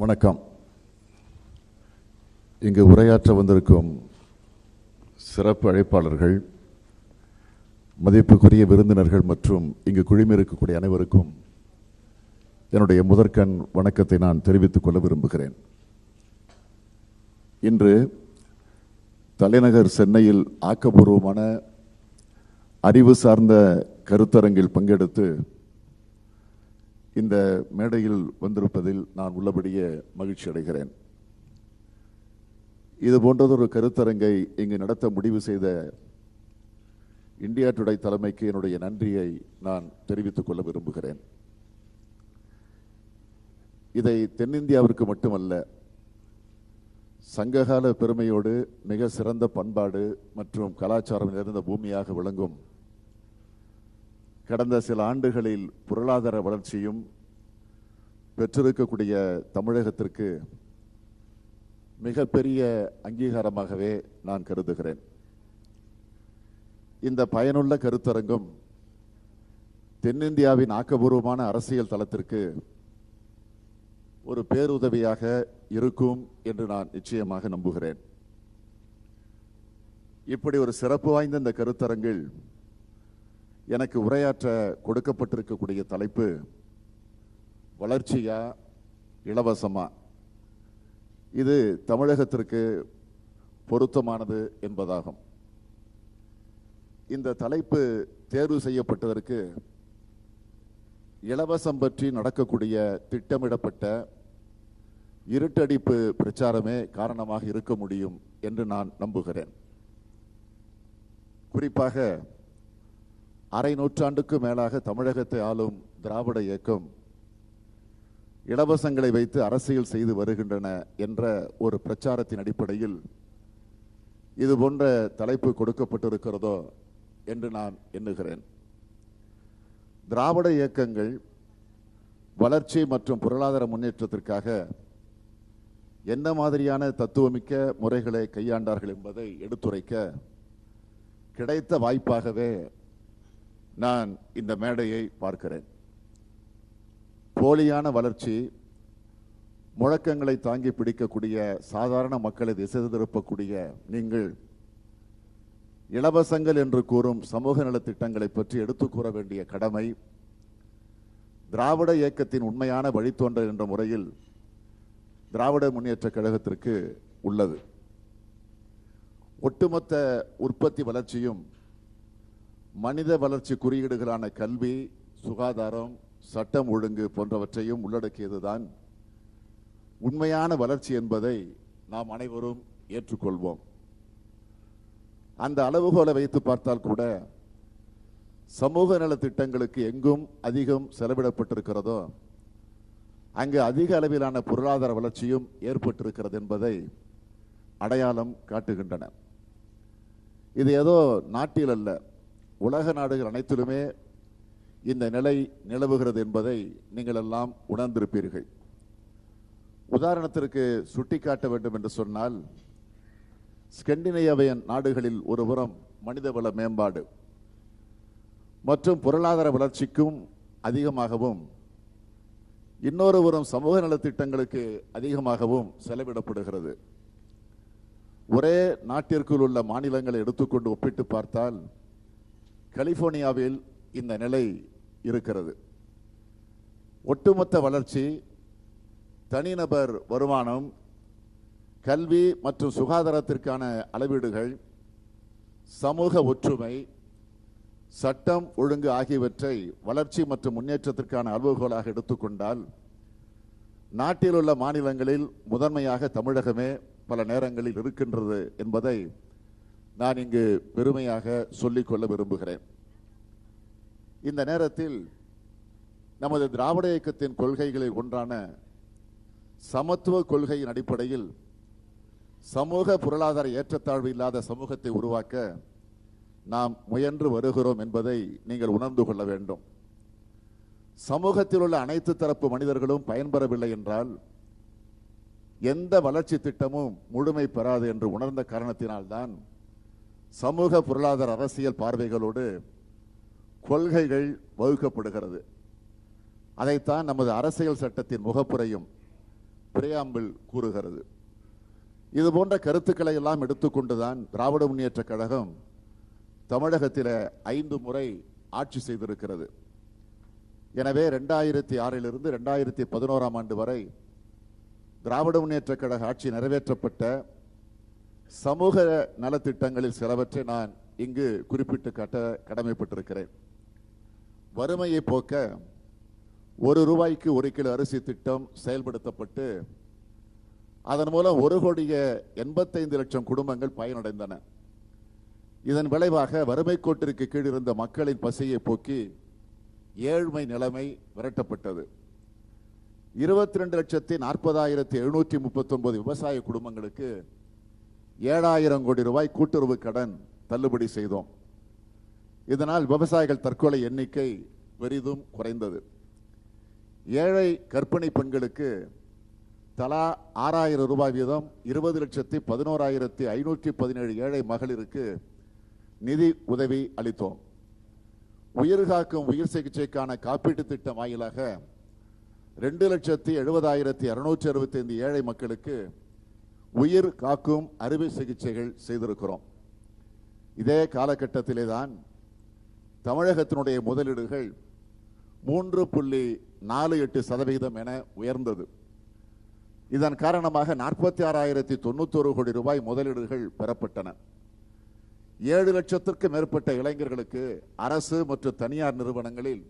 வணக்கம். இங்கு உரையாற்ற வந்திருக்கும் சிறப்பு அழைப்பாளர்கள், மதிப்புக்குரிய விருந்தினர்கள் மற்றும் இங்கு குழுமியிருக்கக்கூடிய அனைவருக்கும் என்னுடைய முதற்கண் வணக்கத்தை நான் தெரிவித்துக் கொள்ள விரும்புகிறேன். இன்று தலைநகர் சென்னையில் ஆக்கப்பூர்வமான அறிவு சார்ந்த கருத்தரங்கில் பங்கெடுத்து இந்த மேடையில் வந்திருப்பதில் நான் உள்ளபடியே மகிழ்ச்சி அடைகிறேன். இது போன்றதொரு கருத்தரங்கை இங்கு நடத்த முடிவு செய்த இந்தியா டுடே தலைமைக்கு என்னுடைய நன்றியை நான் தெரிவித்துக் கொள்ள விரும்புகிறேன். இதை தென்னிந்தியாவிற்கு மட்டுமல்ல, சங்ககால பெருமையோடு மிக சிறந்த பண்பாடு மற்றும் கலாச்சாரம் நிறைந்த பூமியாக விளங்கும் கடந்த சில ஆண்டுகளில் பொருளாதார வளர்ச்சியும் பெற்றிருக்கக்கூடிய தமிழகத்திற்கு மிகப்பெரிய அங்கீகாரமாகவே நான் கருதுகிறேன். இந்த பயனுள்ள கருத்தரங்கம் தென்னிந்தியாவின் ஆக்கப்பூர்வமான அரசியல் தளத்திற்கு ஒரு பேருதவியாக இருக்கும் என்று நான் நிச்சயமாக நம்புகிறேன். இப்படி ஒரு சிறப்பு வாய்ந்த இந்த கருத்தரங்கில் எனக்கு உரையாற்ற கொடுக்கப்பட்டிருக்கக்கூடிய தலைப்பு வளர்ச்சியா இலவசமா? இது தமிழகத்திற்கு பொருத்தமானது என்பதாகும். இந்த தலைப்பு தேர்வு செய்யப்பட்டதற்கு இலவசம் பற்றி நடக்கக்கூடிய திட்டமிடப்பட்ட இருட்டடிப்பு பிரச்சாரமே காரணமாக இருக்க முடியும் என்று நான் நம்புகிறேன். குறிப்பாக அரை நூற்றாண்டுக்கு மேலாக தமிழகத்தை ஆளும் திராவிட இயக்கம் இலவசங்களை வைத்து அரசியல் செய்து வருகின்றன என்ற ஒரு பிரச்சாரத்தின் அடிப்படையில் இது போன்ற தலைப்பு கொடுக்கப்பட்டிருக்கிறதோ என்று நான் எண்ணுகிறேன். திராவிட இயக்கங்கள் வளர்ச்சி மற்றும் பொருளாதார முன்னேற்றத்திற்காக என்ன மாதிரியான தத்துவமிக்க முறைகளை கையாண்டார்கள் என்பதை எடுத்துரைக்க கிடைத்த வாய்ப்பாகவே நான் இந்த மேடையை பார்க்கிறேன். போலியான வளர்ச்சி, முழக்கங்களை தாங்கி பிடிக்கக்கூடிய சாதாரண மக்களை திசை திருப்பக்கூடிய நீங்கள் இலவசங்கள் என்று கூறும் சமூக நலத்திட்டங்களை பற்றி எடுத்துக் கூற வேண்டிய கடமை திராவிட இயக்கத்தின் உண்மையான வழித்தோன்றல் என்ற முறையில் திராவிட முன்னேற்ற கழகத்திற்கு உள்ளது. ஒட்டுமொத்த உற்பத்தி வளர்ச்சியும் மனித வளர்ச்சி குறியீடுகளான கல்வி, சுகாதாரம், சட்டம் ஒழுங்கு போன்றவற்றையும் உள்ளடக்கியதுதான் உண்மையான வளர்ச்சி என்பதை நாம் அனைவரும் ஏற்றுக்கொள்வோம். அந்த அளவுகோலை வைத்து பார்த்தால் கூட சமூக நல திட்டங்களுக்கு எங்கும் அதிகம் செலவிடப்பட்டிருக்கிறதோ அங்கு அதிக அளவிலான பொருளாதார வளர்ச்சியும் ஏற்பட்டிருக்கிறது என்பதை அடையாளம் காட்டுகின்றன. இது ஏதோ நாட்டில் அல்ல, உலக நாடுகள் அனைத்திலுமே இந்த நிலை நிலவுகிறது என்பதை நீங்கள் எல்லாம் உணர்ந்திருப்பீர்கள். உதாரணத்திற்கு சுட்டிக்காட்ட வேண்டும் என்று சொன்னால், ஸ்கண்டினேவியன் நாடுகளில் ஒருபுறம் மனிதவள மேம்பாடு மற்றும் பொருளாதார வளர்ச்சிக்கும் அதிகமாகவும், இன்னொரு புறம் சமூக நலத்திட்டங்களுக்கு அதிகமாகவும் செலவிடப்படுகிறது. ஒரே நாட்டிற்குள் உள்ள மாநிலங்களை எடுத்துக்கொண்டு ஒப்பிட்டு பார்த்தால் கலிபோர்னியாவில் இந்த நிலை இருக்கிறது. ஒட்டுமொத்த வளர்ச்சி, தனிநபர் வருமானம், கல்வி மற்றும் சுகாதாரத்திற்கான அளவீடுகள், சமூக ஒற்றுமை, சட்டம் ஒழுங்கு ஆகியவற்றை வளர்ச்சி மற்றும் முன்னேற்றத்திற்கான அளவுகோலாக எடுத்துக்கொண்டால் நாட்டில் உள்ள மாநிலங்களில் முதன்மையாக தமிழகமே பல நேரங்களில் இருக்கின்றது என்பதை நான் இங்கு பெருமையாக சொல்லிக்கொள்ள விரும்புகிறேன். இந்த நேரத்தில் நமது திராவிட இயக்கத்தின் கொள்கைகளில் ஒன்றான சமத்துவ கொள்கையின் அடிப்படையில் சமூக பொருளாதார ஏற்றத்தாழ்வு இல்லாத சமூகத்தை உருவாக்க நாம் முயன்று வருகிறோம் என்பதை நீங்கள் உணர்ந்து கொள்ள வேண்டும். சமூகத்தில் உள்ள அனைத்து தரப்பு மனிதர்களும் பயன்பெறவில்லை என்றால் எந்த வளர்ச்சி திட்டமும் முழுமை பெறாது என்று உணர்ந்த காரணத்தினால்தான் சமூக பொருளாதார அரசியல் பார்வைகளோடு கொள்கைகள் வகுக்கப்படுகிறது. அதைத்தான் நமது அரசியல் சட்டத்தின் முகப்புரையும் பிரியாம்பிள் கூறுகிறது. இது போன்ற கருத்துக்களை எல்லாம் எடுத்துக்கொண்டுதான் திராவிட முன்னேற்ற கழகம் தமிழகத்தில் 5 முறை ஆட்சி செய்திருக்கிறது. எனவே 2006 2011 ஆண்டு வரை திராவிட முன்னேற்ற கழக ஆட்சி நிறைவேற்றப்பட்ட சமூக நலத்திட்டங்களில் சிலவற்றை நான் இங்கு குறிப்பிட்டு காட்ட கடமைப்பட்டிருக்கிறேன். வறுமையை போக்க 1 ரூபாய்க்கு 1 கிலோ அரிசி திட்டம் செயல்படுத்தப்பட்டு அதன் மூலம் 1,85,00,000 குடும்பங்கள் பயனடைந்தன. இதன் விளைவாக வறுமை கோட்டிற்கு கீழ் இருந்த மக்களின் பசியை போக்கி ஏழ்மை நிலைமை விரட்டப்பட்டது. 22,40,739 விவசாய குடும்பங்களுக்கு 7,000 கோடி ரூபாய் கூட்டுறவு கடன் தள்ளுபடி செய்தோம். இதனால் விவசாயிகள் தற்கொலை எண்ணிக்கை பெரிதும் குறைந்தது. ஏழை கர்ப்பிணி பெண்களுக்கு தலா 6,000 ரூபாய் வீதம் 20,11,517 ஏழை மகளிருக்கு நிதி உதவி அளித்தோம். உயிர்காக்கும் உயிர் சிகிச்சைக்கான காப்பீட்டு திட்டம் வாயிலாக 2,70,665 ஏழை மக்களுக்கு உயிர் காக்கும் அறுவை சிகிச்சைகள் செய்திருக்கிறோம். இதே காலகட்டத்திலே தான் தமிழகத்தினுடைய முதலீடுகள் 3.48% என உயர்ந்தது. இதன் காரணமாக 46,091 கோடி ரூபாய் முதலீடுகள் பெறப்பட்டன. 7 லட்சத்திற்கும் மேற்பட்ட இளைஞர்களுக்கு அரசு மற்றும் தனியார் நிறுவனங்களில்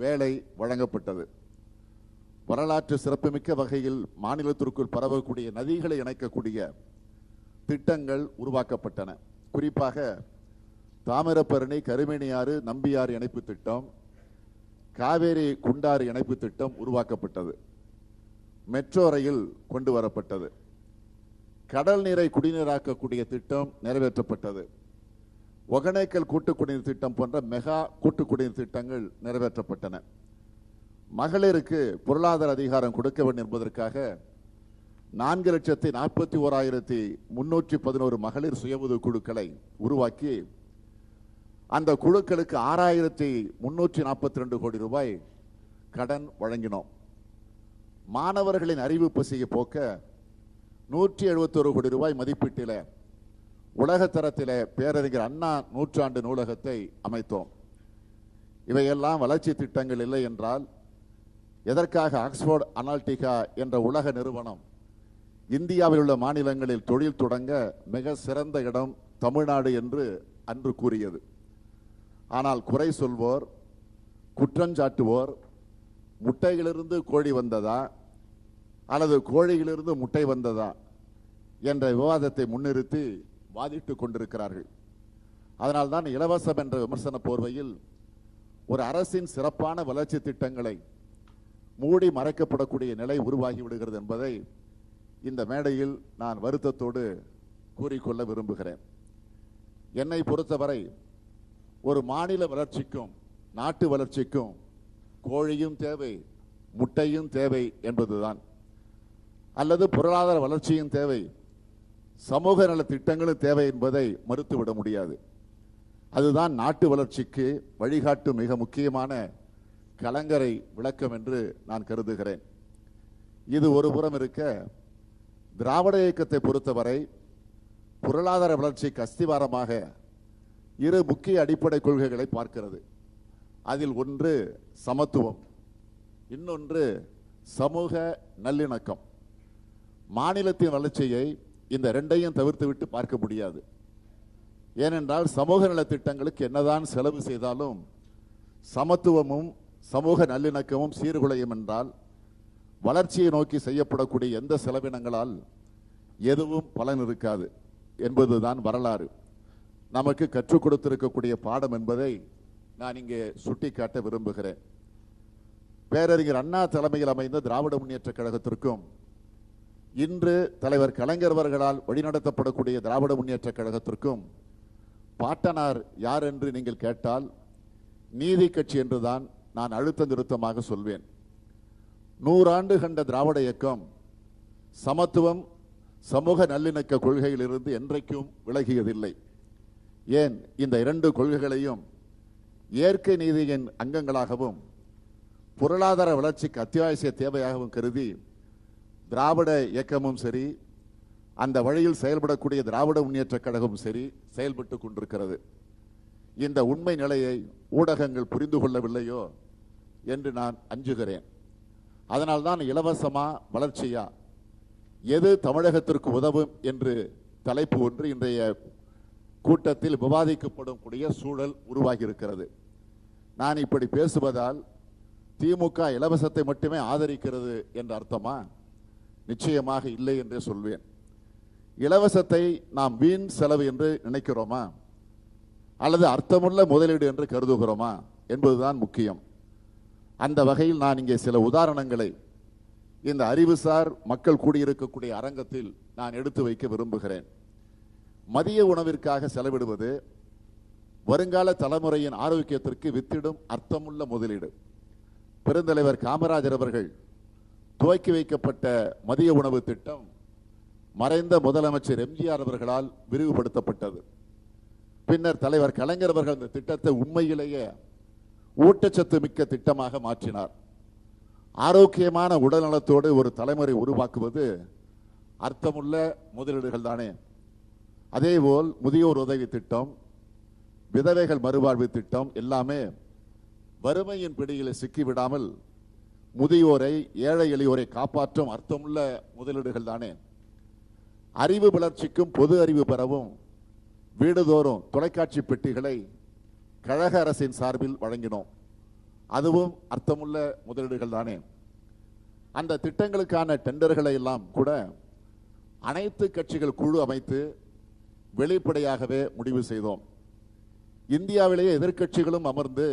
வேலை வழங்கப்பட்டது. வரலாற்று சிறப்புமிக்க வகையில் மாநிலத்திற்குள் பரவக்கூடிய நதிகளை இணைக்கக்கூடிய திட்டங்கள் உருவாக்கப்பட்டன. குறிப்பாக தாமிரபரணி கருமேனியாறு நம்பியாறு இணைப்பு திட்டம், காவேரி குண்டாறு இணைப்பு திட்டம் உருவாக்கப்பட்டது. மெட்ரோ ரயில் கொண்டு வரப்பட்டது. கடல் நீரை குடிநீராக்கக்கூடிய திட்டம் நிறைவேற்றப்பட்டது. ஒகனேக்கல் கூட்டு குடிநீர் திட்டம் போன்ற மெகா கூட்டு குடிநீர் திட்டங்கள் நிறைவேற்றப்பட்டன. மகளிருக்கு பொருளாதார அதிகாரம் கொடுக்க வேண்டும் என்பதற்காக 4,41,311 மகளிர் சுய உதவி குழுக்களை உருவாக்கி அந்த குழுக்களுக்கு 6,342 கோடி ரூபாய் கடன் வழங்கினோம். மாணவர்களின் அறிவு பசியை போக்க 171 கோடி ரூபாய் மதிப்பீட்டில் உலக தரத்தில் பேரறிஞர் அண்ணா நூற்றாண்டு நூலகத்தை அமைத்தோம். இவையெல்லாம் வளர்ச்சி திட்டங்கள் இல்லை என்றால் எதற்காக ஆக்ஸ்போர்ட் அனாலிட்டிகா என்ற உலக நிறுவனம் இந்தியாவில் உள்ள மாநிலங்களில் தொழில் தொடங்க மிக சிறந்த இடம் தமிழ்நாடு என்று அன்று கூறியது. ஆனால் குறை சொல்வோர், குற்றஞ்சாட்டுவோர், முட்டையிலிருந்து கோழி வந்ததா அல்லது கோழியிலிருந்து முட்டை வந்ததா என்ற விவாதத்தை முன்னிறுத்தி வாதிட்டுக் கொண்டிருக்கிறார்கள். அதனால்தான் இலவசம் என்ற விமர்சன போர்வையில் ஒரு அரசின் சிறப்பான வளர்ச்சி திட்டங்களை மூடி மறைக்கப்படக்கூடிய நிலை உருவாகி விடுகிறது என்பதை இந்த மேடையில் நான் வருத்தத்தோடு கூறிக்கொள்ள விரும்புகிறேன். என்னை பொறுத்தவரை ஒரு மாநில வளர்ச்சிக்கும் நாட்டு வளர்ச்சிக்கும் கோழியும் தேவை, முட்டையும் தேவை என்பதுதான். அல்லது பொருளாதார வளர்ச்சியும் தேவை, சமூக நல திட்டங்களும் தேவை என்பதை மறுத்துவிட முடியாது. அதுதான் நாட்டு வளர்ச்சிக்கு வழிகாட்டும் மிக முக்கியமான கலங்கரை விளக்கம் என்று நான் கருதுகிறேன். இது ஒரு புறம் இருக்க, திராவிட இயக்கத்தை பொறுத்தவரை பொருளாதார வளர்ச்சிக்கு அஸ்திவாரமாக 2 முக்கிய அடிப்படை கொள்கைகளை பார்க்கிறது. அதில் ஒன்று சமத்துவம், இன்னொன்று சமூக நல்லிணக்கம். மாநிலத்தின் வளர்ச்சியை இந்த 2ஐயும் தவிர்த்துவிட்டு பார்க்க முடியாது. ஏனென்றால் சமூக நலத்திட்டங்களுக்கு என்னதான் செலவு செய்தாலும் சமத்துவமும் சமூக நல்லிணக்கமும் சீர்குலையும் என்றால் வளர்ச்சியை நோக்கி செய்யப்படக்கூடிய எந்த செலவினங்களால் எதுவும் பலன் இருக்காது என்பதுதான் வரலாறு நமக்கு கற்றுக் கொடுத்திருக்கக்கூடிய பாடம் என்பதை நான் இங்கே சுட்டிக்காட்ட விரும்புகிறேன். பேரறிஞர் அண்ணா தலைமையில் அமைந்த திராவிட முன்னேற்ற கழகத்திற்கும் இன்று தலைவர் கலைஞர் அவர்களால் வழிநடத்தப்படக்கூடிய திராவிட முன்னேற்ற கழகத்திற்கும் பாட்டனார் யார் என்று நீங்கள் கேட்டால் நீதி கட்சி என்றுதான் நான் அழுத்த நிறுத்தமாக சொல்வேன். 100 ஆண்டு கண்ட திராவிட இயக்கம் சமத்துவம் சமூக நல்லிணக்க கொள்கையிலிருந்து என்றைக்கும் விலகியதில்லை. ஏன், இந்த 2 கொள்கைகளையும் இயற்கை நீதியின் அங்கங்களாகவும் பொருளாதார வளர்ச்சிக்கு அத்தியாவசிய தேவையாகவும் கருதி திராவிட இயக்கமும் சரி, அந்த வழியில் செயல்படக்கூடிய திராவிட முன்னேற்றக் கழகமும் சரி செயல்பட்டு கொண்டிருக்கிறது. இந்த உண்மை நிலையை ஊடகங்கள் புரிந்து கொள்ளவில்லையோ என்று நான் அஞ்சுகிறேன். அதனால்தான் இலவசமா வளர்ச்சியா, எது தமிழகத்திற்கு உதவும் என்று தலைப்பு ஒன்று இன்றைய கூட்டத்தில் விவாதிக்கப்படும் கூடிய சூழல் உருவாகி இருக்கிறது. நான் இப்படி பேசுவதால் திமுக இலவசத்தை மட்டுமே ஆதரிக்கிறது என்ற அர்த்தமா? நிச்சயமாக இல்லை என்றே சொல்வேன். இலவசத்தை நாம் வீண் செலவு என்று நினைக்கிறோமா அல்லது அர்த்தமுள்ள முதலீடு என்று கருதுகிறோமா என்பதுதான் முக்கியம். அந்த வகையில் நான் இங்கே சில உதாரணங்களை இந்த அறிவுசார் மக்கள் கூடியிருக்கக்கூடிய அரங்கத்தில் நான் எடுத்து வைக்க விரும்புகிறேன். மதிய உணவிற்காக செலவிடுவது வருங்கால தலைமுறையின் ஆரோக்கியத்திற்கு வித்திடும் அர்த்தமுள்ள முதலீடு. பெருந்தலைவர் காமராஜர் அவர்கள் துவக்கி வைக்கப்பட்ட மதிய உணவு திட்டம் மறைந்த முதலமைச்சர் எம்ஜிஆர் அவர்களால் விரிவுபடுத்தப்பட்டது. பின்னர் தலைவர் கலைஞர் அவர்கள் இந்த திட்டத்தை உண்மையிலேயே ஊட்டச்சத்து மிக்க திட்டமாக மாற்றினார். ஆரோக்கியமான உடல்நலத்தோடு ஒரு தலைமுறை உருவாக்குவது அர்த்தமுள்ள முதலீடுகள் தானே. அதேபோல் முதியோர் உதவி திட்டம், விதவைகள் மறுவாழ்வு திட்டம் எல்லாமே வறுமையின் பிடியில் சிக்கிவிடாமல் முதியோரை, ஏழை எளியோரை காப்பாற்றும் அர்த்தமுள்ள முதலீடுகள் தானே. அறிவு வளர்ச்சிக்கும் பொது அறிவு பெறவும் வீடுதோறும் தொலைக்காட்சி பெட்டிகளை கழக அரசின் சார்பில் வழங்கினோம். அதுவும் அர்த்தமுள்ள முதலீடுகள் தானே. அந்த திட்டங்களுக்கான டெண்டர்களை எல்லாம் கூட அனைத்து கட்சிகள் குழு அமைத்து வெளிப்படையாகவே முடிவு செய்தோம். இந்தியாவிலேயே எதிர்க்கட்சிகளும் அமர்ந்து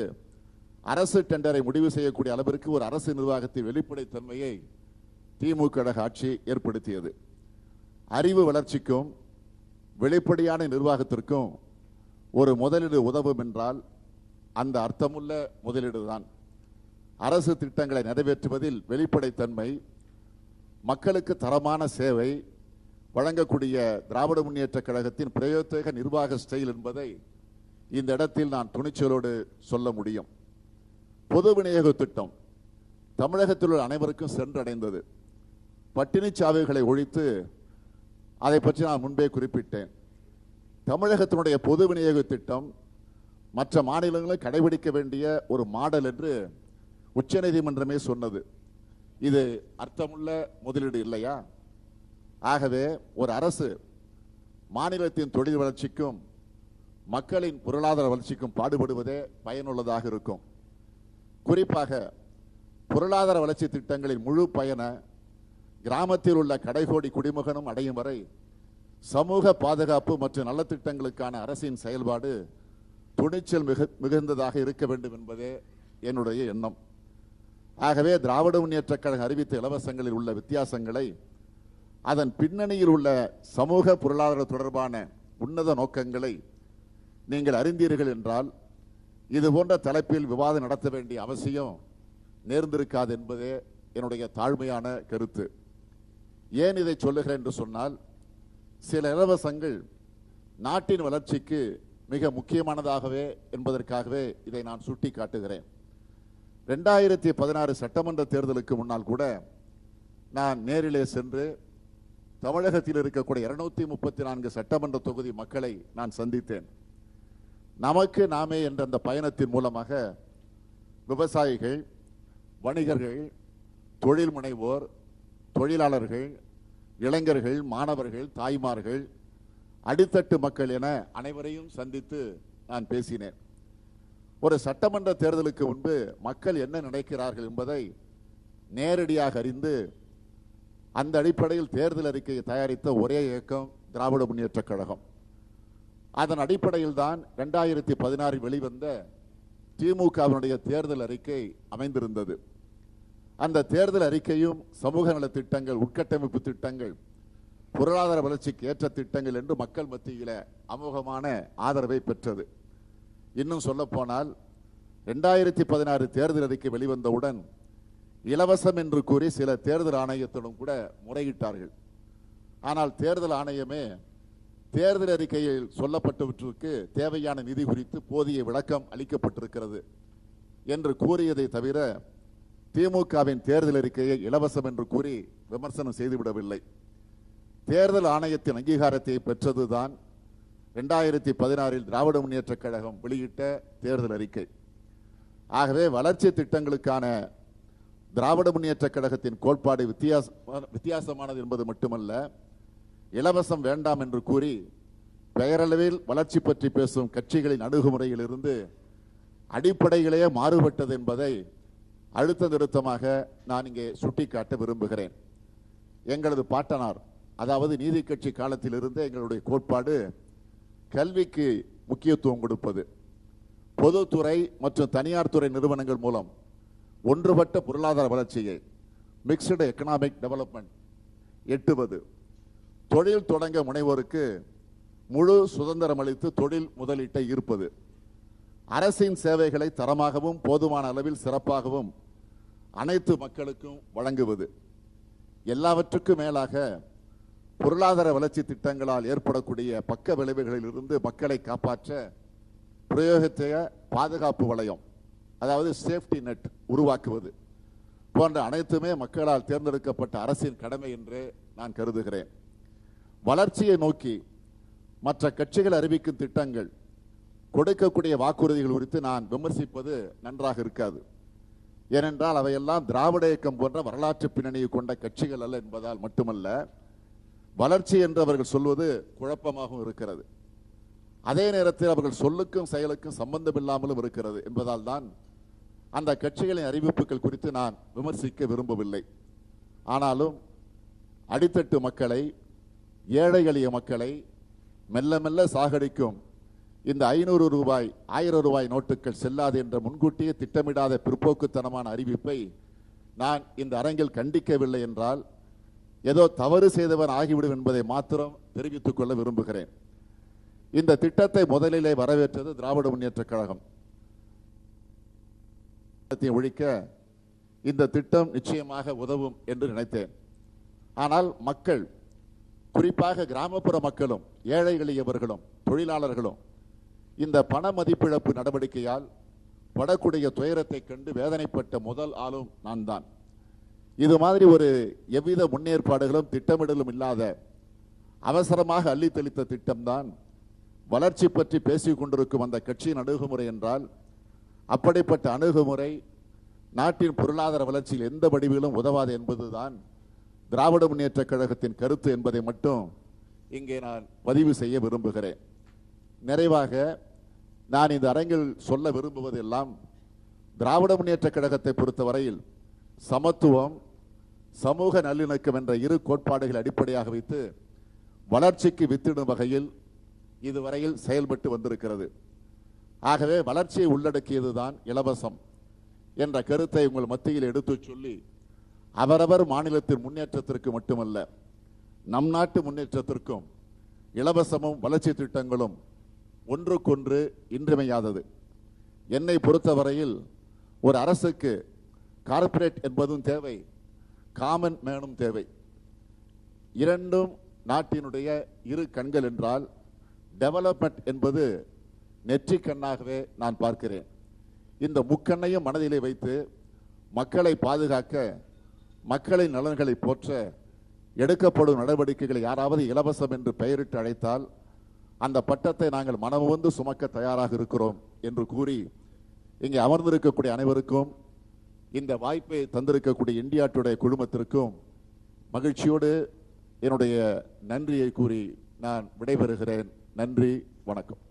அரசு டெண்டரை முடிவு செய்யக்கூடிய அளவிற்கு ஒரு அரசு நிர்வாகத்தின் வெளிப்படைத்தன்மையை திமுக ஆட்சி ஏற்படுத்தியது. அறிவு வளர்ச்சிக்கும் வெளிப்படையான நிர்வாகத்திற்கும் ஒரு முதலீடு உதவும் என்றால் அந்த அர்த்தமுள்ள முதலீடு தான். அரசு திட்டங்களை நிறைவேற்றுவதில் வெளிப்படைத்தன்மை, மக்களுக்கு தரமான சேவை வழங்கக்கூடிய திராவிட முன்னேற்றக் கழகத்தின் பிரயோஜக நிர்வாக ஸ்டைல் என்பதை இந்த இடத்தில் நான் துணிச்சலோடு சொல்ல முடியும். பொது விநியோக திட்டம் தமிழகத்தில் உள்ள அனைவருக்கும் சென்றடைந்தது. பட்டினிச்சாவுகளை ஒழித்து, அதை பற்றி நான் முன்பே குறிப்பிட்டேன். தமிழகத்தினுடைய பொது விநியோக திட்டம் மற்ற மாநிலங்களும் கடைபிடிக்க வேண்டிய ஒரு மாடல் என்று உச்சநீதிமன்றமே சொன்னது. இது அர்த்தமுள்ள முதலீடு இல்லையா? ஆகவே ஒரு அரசு மாநிலத்தின் தொழில் வளர்ச்சிக்கும் மக்களின் பொருளாதார வளர்ச்சிக்கும் பாடுபடுவதே பயனுள்ளதாக இருக்கும். குறிப்பாக பொருளாதார வளர்ச்சி திட்டங்களின் முழு பயன கிராமத்தில் உள்ள கடைகோடி குடிமகனும் அடையும் வரை சமூக பாதுகாப்பு மற்றும் நலத்திட்டங்களுக்கான அரசின் செயல்பாடு துணிச்சல் மிகுந்ததாக இருக்க வேண்டும் என்பதே என்னுடைய எண்ணம். ஆகவே திராவிட முன்னேற்றக் கழகம் அறிவித்த இலவசங்களில் உள்ள வித்தியாசங்களை, அதன் பின்னணியில் உள்ள சமூக பொருளாதார தொடர்பான உன்னத நோக்கங்களை நீங்கள் அறிந்தீர்கள் என்றால் இது போன்ற தலைப்பில் விவாதம் நடத்த வேண்டிய அவசியம் நேர்ந்திருக்காது என்பதே என்னுடைய தாழ்மையான கருத்து. ஏன் இதை சொல்லுகிறேன் என்று சொன்னால், சில இலவசங்கள் நாட்டின் வளர்ச்சிக்கு மிக முக்கியமானதாகவே என்பதற்காகவே இதை நான் சுட்டி காட்டுகிறேன். 2016 சட்டமன்ற தேர்தலுக்கு முன்னால் கூட நான் நேரிலே சென்று தமிழகத்தில் இருக்கக்கூடிய 234 சட்டமன்ற தொகுதி மக்களை நான் சந்தித்தேன். நமக்கு நாமே என்ற அந்த பயணத்தின் மூலமாக விவசாயிகள், வணிகர்கள், தொழில் முனைவோர், தொழிலாளர்கள், இளைஞர்கள், மாணவர்கள், தாய்மார்கள், அடித்தட்டு மக்கள் என அனைவரையும் சந்தித்து நான் பேசினேன். ஒரு சட்டமன்ற தேர்தலுக்கு முன்பு மக்கள் என்ன நினைக்கிறார்கள் என்பதை நேரடியாக அறிந்து அந்த அடிப்படையில் தேர்தல் அறிக்கையை தயாரித்த ஒரே இயக்கம் திராவிட முன்னேற்றக் கழகம். அதன் அடிப்படையில் தான் 2016 வெளிவந்த திமுகவினுடைய தேர்தல் அறிக்கை அமைந்திருந்தது. அந்த தேர்தல் அறிக்கையும் சமூக நல திட்டங்கள், உட்கட்டமைப்பு திட்டங்கள், பொருளாதார வளர்ச்சிக்கு ஏற்ற திட்டங்கள் என்று மக்கள் மத்தியில் அமோகமான ஆதரவை பெற்றது. இன்னும் சொல்ல போனால் 2016 தேர்தல் அறிக்கை வெளிவந்தவுடன் இலவசம் என்று கூறி சில தேர்தல் ஆணையத்திடம் கூட முறையிட்டார்கள். ஆனால் தேர்தல் ஆணையமே தேர்தல் அறிக்கையில் சொல்லப்பட்டவற்றுக்கு தேவையான நிதி குறித்து போதிய விளக்கம் அளிக்கப்பட்டிருக்கிறது என்று கூறியதை தவிர திமுகவின் தேர்தல் அறிக்கையை இலவசம் என்று கூறி விமர்சனம் செய்துவிடவில்லை. தேர்தல் ஆணையத்தின் அங்கீகாரத்தை பெற்றதுதான் 2016 திராவிட முன்னேற்றக் கழகம் வெளியிட்ட தேர்தல் அறிக்கை. ஆகவே வளர்ச்சி திட்டங்களுக்கான திராவிட முன்னேற்றக் கழகத்தின் கோட்பாடு வித்தியாசமானது என்பது மட்டுமல்ல, இலவசம் வேண்டாம் என்று கூறி பெயரளவில் வளர்ச்சி பற்றி பேசும் கட்சிகளின் அணுகுமுறையில் இருந்து அடிப்படையிலேயே மாறுபட்டது என்பதை அழுத்த நிறுத்தமாக நான் இங்கே சுட்டிக்காட்ட விரும்புகிறேன். எங்களது பாட்டனார், அதாவது நீதி கட்சி காலத்திலிருந்து எங்களுடைய கோட்பாடு கல்விக்கு முக்கியத்துவம் கொடுப்பது, பொதுத்துறை மற்றும் தனியார் துறை நிறுவனங்கள் மூலம் ஒன்றுபட்ட பொருளாதார வளர்ச்சியை, மிக்ஸ்டு எக்கனாமிக் டெவலப்மெண்ட் எட்டுவது, தொழில் தொடங்க முனைவோருக்கு முழு சுதந்திரம் அளித்து தொழில் முதலீட்டை ஈர்ப்பது, அரசின் சேவைகளை தரமாகவும் போதுமான அளவில் சிறப்பாகவும் அனைத்து மக்களுக்கும் வழங்குவது, எல்லாவற்றுக்கும் மேலாக பொருளாதார வளர்ச்சி திட்டங்களால் ஏற்படக்கூடிய பக்க விளைவுகளில் இருந்து மக்களை காப்பாற்ற பிரயோகித்த பாதுகாப்பு வளையம், அதாவது சேஃப்டி நெட் உருவாக்குவது போன்ற அனைத்துமே மக்களால் தேர்ந்தெடுக்கப்பட்ட அரசின் கடமை என்று நான் கருதுகிறேன். வளர்ச்சியை நோக்கி மற்ற கட்சிகள் அறிவிக்கும் திட்டங்கள், கொடுக்கக்கூடிய வாக்குறுதிகள் குறித்து நான் விமர்சிப்பது நன்றாக இருக்காது. ஏனென்றால் அவையெல்லாம் திராவிட இயக்கம் போன்ற வரலாற்று பின்னணியை கொண்ட கட்சிகள் அல்ல என்பதால் மட்டுமல்ல, வளர்ச்சி என்று அவர்கள் சொல்வது குழப்பமாகவும் இருக்கிறது. அதே நேரத்தில் அவர்கள் சொல்லுக்கும் செயலுக்கும் சம்பந்தமில்லாமலும் இருக்கிறது என்பதால் தான் அந்த கட்சிகளின் அறிவிப்புகள் குறித்து நான் விமர்சிக்க விரும்பவில்லை. ஆனாலும் அடித்தட்டு மக்களை, ஏழை எளிய மக்களை மெல்ல மெல்ல சாகடிக்கும் இந்த 500 ரூபாய் 1000 ரூபாய் நோட்டுகள் செல்லாது என்ற முன்கூட்டியே திட்டமிடாத பிற்போக்குத்தனமான அறிவிப்பை நான் இந்த அரங்கில் கண்டிக்கவில்லை என்றால் ஏதோ தவறு செய்தவன் ஆகிவிடும் என்பதை மாத்திரம் தெரிவித்துக் கொள்ள விரும்புகிறேன். இந்த திட்டத்தை முதலிலே வரவேற்றது திராவிட முன்னேற்றக் கழகம். ஒழிக்க இந்த திட்டம் நிச்சயமாக உதவும் என்று நினைத்தேன். ஆனால் மக்கள், குறிப்பாக கிராமப்புற மக்களும் ஏழை எளியவர்களும் தொழிலாளர்களும் இந்த பண மதிப்பிழப்பு நடவடிக்கையால் படக்கூடிய துயரத்தை கண்டு வேதனைப்பட்ட முதல் ஆளும் நான் தான். இது மாதிரி ஒரு எவ்வித முன்னேற்பாடுகளும் திட்டமிடலும் இல்லாத அவசரமாக அள்ளி தெளித்த திட்டம்தான் வளர்ச்சி பற்றி பேசிக் கொண்டிருக்கும் அந்த கட்சியின் அணுகுமுறை என்றால், அப்படிப்பட்ட அணுகுமுறை நாட்டின் பொருளாதார வளர்ச்சியில் எந்த வடிவிலும் உதவாது என்பதுதான் திராவிட முன்னேற்ற கழகத்தின் கருத்து என்பதை மட்டும் இங்கே நான் பதிவு செய்ய விரும்புகிறேன். நிறைவாக நான் இந்த அரங்கில் சொல்ல விரும்புவது எல்லாம், திராவிட முன்னேற்ற கழகத்தை பொறுத்தவரையில் சமத்துவம், சமூக நல்லிணக்கம் என்ற இரு கோட்பாடுகளை அடிப்படையாக வைத்து வளர்ச்சிக்கு வித்திடும் வகையில் இதுவரையில் செயல்பட்டு வந்திருக்கிறது. ஆகவே வளர்ச்சியை உள்ளடக்கியதுதான் இலவசம் என்ற கருத்தை உங்கள் மத்தியில் எடுத்து சொல்லி, அவரவர் மாநிலத்தின் முன்னேற்றத்திற்கு மட்டுமல்ல, நம் நாட்டு முன்னேற்றத்திற்கும் இலவசமும் வளர்ச்சி திட்டங்களும் ஒன்றுக்கொன்று இன்றியமையாதது. என்னை பொறுத்தவரையில் ஒரு அரசுக்கு கார்ப்பரேட் என்பதும் தேவை, காமன் மேனும் தேவை. இரண்டும் நாட்டினுடைய இரு கண்கள் என்றால், டெவலப்மெண்ட் என்பது நெற்றி கண்ணாகவே நான் பார்க்கிறேன். இந்த முக்கண்ணையும் மனதிலே வைத்து மக்களை பாதுகாக்க, மக்களின் நலன்களை போற்ற எடுக்கப்படும் நடவடிக்கைகளை யாராவது இலவசம் என்று பெயரிட்டு அழைத்தால் அந்த பட்டத்தை நாங்கள் மனமுவந்து சுமக்க தயாராக இருக்கிறோம் என்று கூறி, இங்கே அமர்ந்திருக்கக்கூடிய அனைவருக்கும், இந்த வாய்ப்பை தந்திருக்கக்கூடிய இந்தியா டுடே குழுமத்திற்கும் மகிழ்ச்சியோடு என்னுடைய நன்றியை கூறி நான் விடைபெறுகிறேன். நன்றி, வணக்கம்.